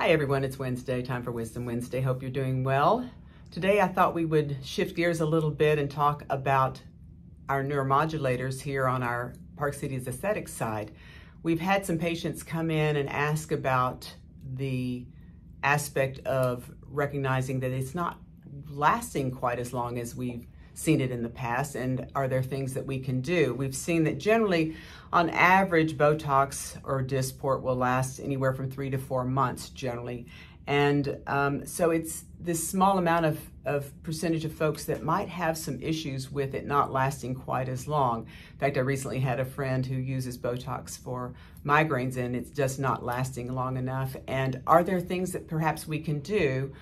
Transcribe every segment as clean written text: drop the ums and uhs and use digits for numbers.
Hi everyone, it's Wednesday, time for Wisdom Wednesday. Hope you're doing well. Today I thought we would shift gears a little bit and talk about our neuromodulators here on our Park Cities aesthetics side. We've had some patients come in and ask about the aspect of recognizing that it's not lasting quite as long as we've seen it in the past, and are there things that we can do? We've seen that generally, on average, Botox or Dysport will last anywhere from 3 to 4 months generally. And so it's this small amount of percentage of folks that might have some issues with it not lasting quite as long. In fact, I recently had a friend who uses Botox for migraines and it's just not lasting long enough. And are there things that perhaps we can do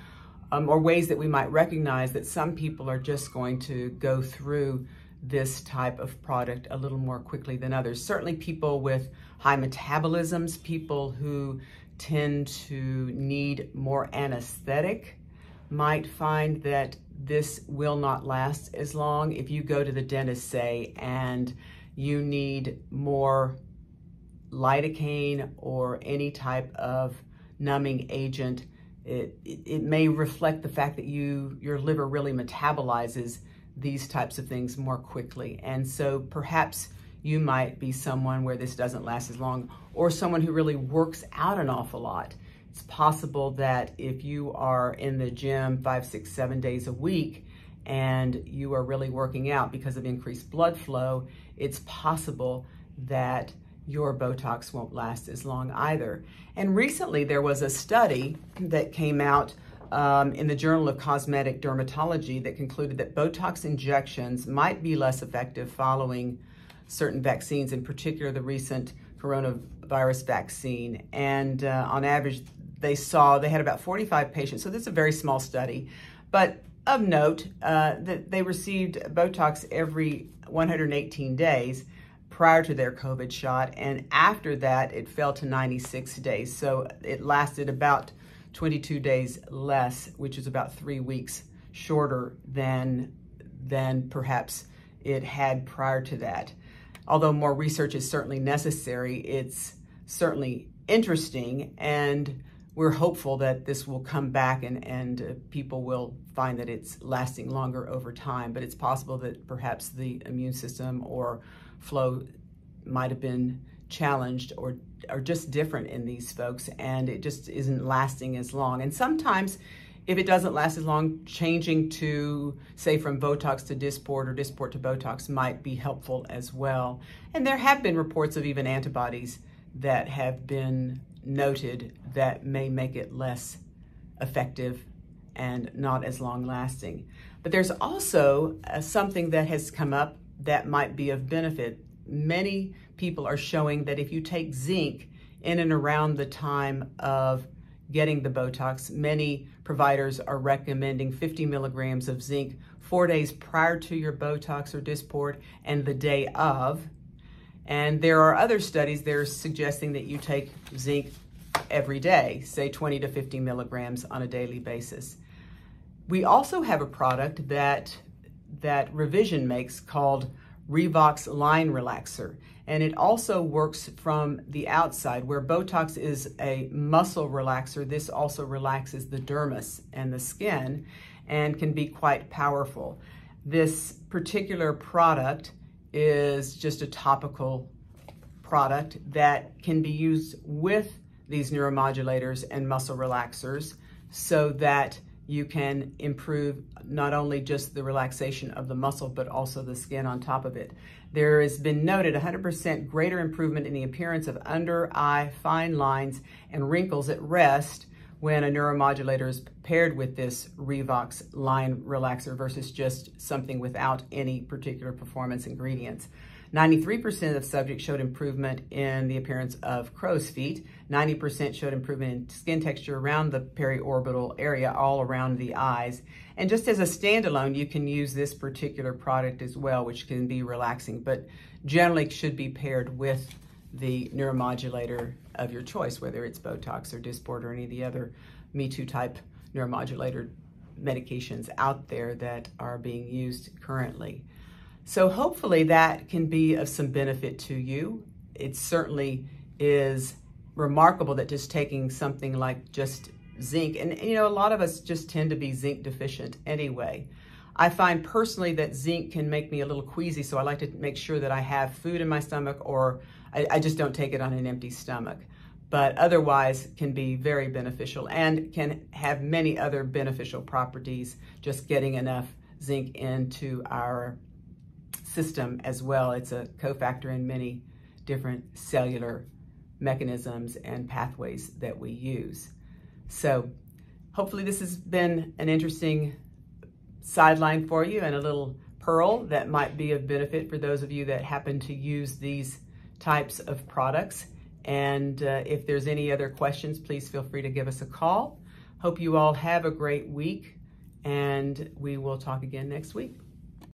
or ways that we might recognize that some people are just going to go through this type of product a little more quickly than others? Certainly people with high metabolisms, people who tend to need more anesthetic might find that this will not last as long. If you go to the dentist, say, and you need more lidocaine or any type of numbing agent, it may reflect the fact that your liver really metabolizes these types of things more quickly. And so perhaps you might be someone where this doesn't last as long, or someone who really works out an awful lot. It's possible that if you are in the gym 5, 6, 7 days a week and you are really working out because of increased blood flow, it's possible that your Botox won't last as long either. And recently there was a study that came out in the Journal of Cosmetic Dermatology that concluded that Botox injections might be less effective following certain vaccines, in particular the recent coronavirus vaccine. And on average, they had about 45 patients. So this is a very small study, but of note that they received Botox every 118 days prior to their COVID shot, and after that it fell to 96 days. So it lasted about 22 days less, which is about 3 weeks shorter than perhaps it had prior to that. Although more research is certainly necessary, it's certainly interesting, and we're hopeful that this will come back and people will find that it's lasting longer over time. But it's possible that perhaps the immune system or flow might have been challenged or just different in these folks, and it just isn't lasting as long. And sometimes if it doesn't last as long, changing to, say, from Botox to Dysport or Dysport to Botox might be helpful as well. And there have been reports of even antibodies that have been noted that may make it less effective and not as long lasting. But there's also something that has come up that might be of benefit. Many people are showing that if you take zinc in and around the time of getting the Botox, many providers are recommending 50 milligrams of zinc 4 days prior to your Botox or Dysport and the day of. And there are other studies that are suggesting that you take zinc every day, say 20 to 50 milligrams on a daily basis. We also have a product that Revision makes called Revox Line Relaxer, and it also works from the outside. Where Botox is a muscle relaxer, this also relaxes the dermis and the skin and can be quite powerful. This particular product is just a topical product that can be used with these neuromodulators and muscle relaxers so that you can improve not only just the relaxation of the muscle, but also the skin on top of it. There has been noted 100% greater improvement in the appearance of under eye fine lines and wrinkles at rest when a neuromodulator is paired with this Revox Line Relaxer versus just something without any particular performance ingredients. 93% of subjects showed improvement in the appearance of crow's feet. 90% showed improvement in skin texture around the periorbital area, all around the eyes. And just as a standalone, you can use this particular product as well, which can be relaxing, but generally should be paired with the neuromodulator of your choice, whether it's Botox or Dysport or any of the other Me Too type neuromodulator medications out there that are being used currently. So hopefully that can be of some benefit to you. It certainly is remarkable that just taking something like just zinc, and you know, a lot of us just tend to be zinc deficient anyway. I find personally that zinc can make me a little queasy, so I like to make sure that I have food in my stomach, or I just don't take it on an empty stomach. But otherwise can be very beneficial and can have many other beneficial properties, just getting enough zinc into our system as well. It's a cofactor in many different cellular mechanisms and pathways that we use. So hopefully this has been an interesting sideline for you and a little pearl that might be of benefit for those of you that happen to use these types of products. And if there's any other questions, please feel free to give us a call. Hope you all have a great week, and we will talk again next week.